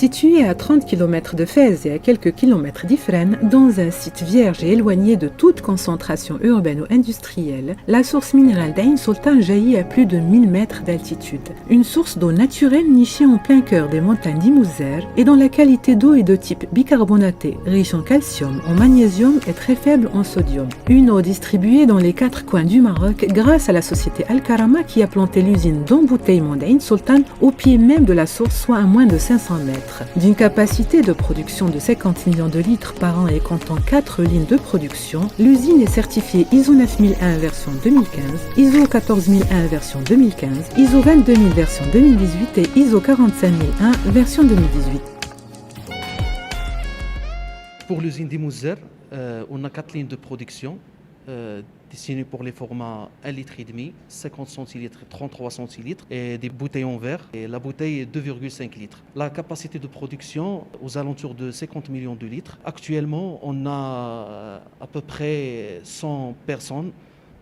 Située à 30 km de Fès et à quelques kilomètres d'Ifrane, dans un site vierge et éloigné de toute concentration urbaine ou industrielle, la source minérale d'Ain Sultan jaillit à plus de 1000 mètres d'altitude. Une source d'eau naturelle nichée en plein cœur des montagnes d'Imouzer et dont la qualité d'eau est de type bicarbonaté, riche en calcium, en magnésium et très faible en sodium. Une eau distribuée dans les 4 coins du Maroc grâce à la société Al-Karama qui a planté l'usine d'embouteillement d'Ain Sultan au pied même de la source, soit à moins de 500 mètres. D'une capacité de production de 50 millions de litres par an et comptant 4 lignes de production, l'usine est certifiée ISO 9001 version 2015, ISO 14001 version 2015, ISO 22000 version 2018 et ISO 45001 version 2018. Pour l'usine d'Imouzer, on a 4 lignes de production destinées pour les formats 1,5 litre, 50 centilitres, 33 centilitres et des bouteilles en verre. Et la bouteille est 2,5 litres. La capacité de production aux alentours de 50 millions de litres. Actuellement, on a à peu près 100 personnes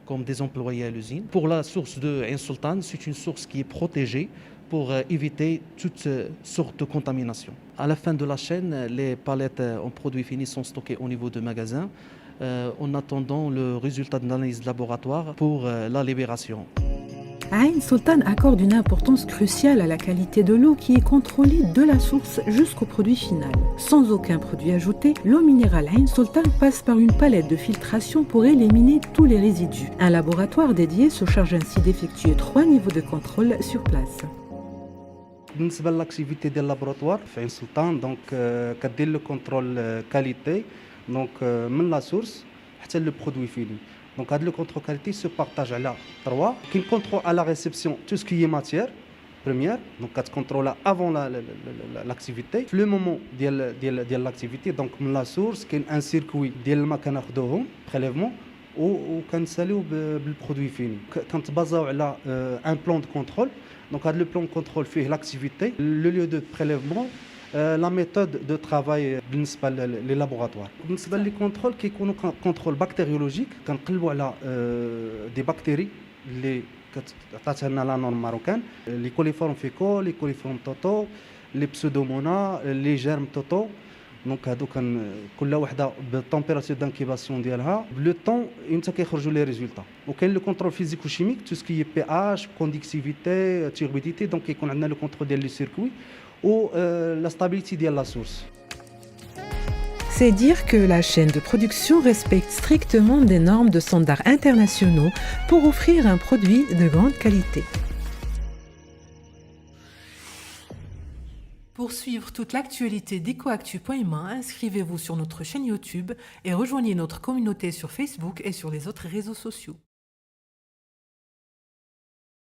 comme des employés à l'usine. Pour la source de Ain Sultan, c'est une source qui est protégée pour éviter toutes sortes de contaminations. À la fin de la chaîne, les palettes en produits finis sont stockées au niveau de magasins en attendant le résultat de l'analyse de laboratoire pour la libération. Ain Sultan accorde une importance cruciale à la qualité de l'eau qui est contrôlée de la source jusqu'au produit final. Sans aucun produit ajouté, l'eau minérale Ain Sultan passe par une palette de filtration pour éliminer tous les résidus. Un laboratoire dédié se charge ainsi d'effectuer 3 niveaux de contrôle sur place. بالنسبه للاكتيفيتي ديال اللابوراتوار في عين سلطان دونك كدير لو كونترول كاليتي دونك من لا سورس حتى لو برودوي فيني دونك هذا لو كونترول كاليتي سو بارطاج على 3 كاين كونترول على ريسبسيون تو سكي ماتيير بريمير دونك كتكونترولا افون لاكتيفيتي في لو مومون ديال لاكتيفيتي دونك من لا سورس كاين ان سيركوي ديال الماء كناخذوهم بريليفمون وكنساليو بالبرودوي فيني كنتبازاو على ان بلان دو كونترول دونك هذا لو بلان دو كونترول فيه لاكتيفيتي لو ليو دو بريليفمون لا ميثود دو ترافاي بالنسبه لي لابوراتوار. بالنسبه لي كونترول كيكونوا كونترول بكتيريولوجيك كنقلبوا على دي بكتيري اللي عطاتها لنا لا نورم ماروكان لي كوليفورم فيكو لي كوليفورم توتو لي بسودومونا لي جيرم توتو دونك هادو كان كل وحده بالتمبيراتور دانكيباسيون ديالها بلو طون امتى كيخرجوا لي ريزولطا. وكاين لو كونترول فيزيكو شيميك تو سكي بي اش كونديكتيفيتي توربيديتي دونك كيكون عندنا لو كونترول ديال لي سيركوي ou la stabilité de la source. C'est dire que la chaîne de production respecte strictement des normes de standards internationaux pour offrir un produit de grande qualité. Pour suivre toute l'actualité d'EcoActu.ma, inscrivez-vous sur notre chaîne YouTube et rejoignez notre communauté sur Facebook et sur les autres réseaux sociaux.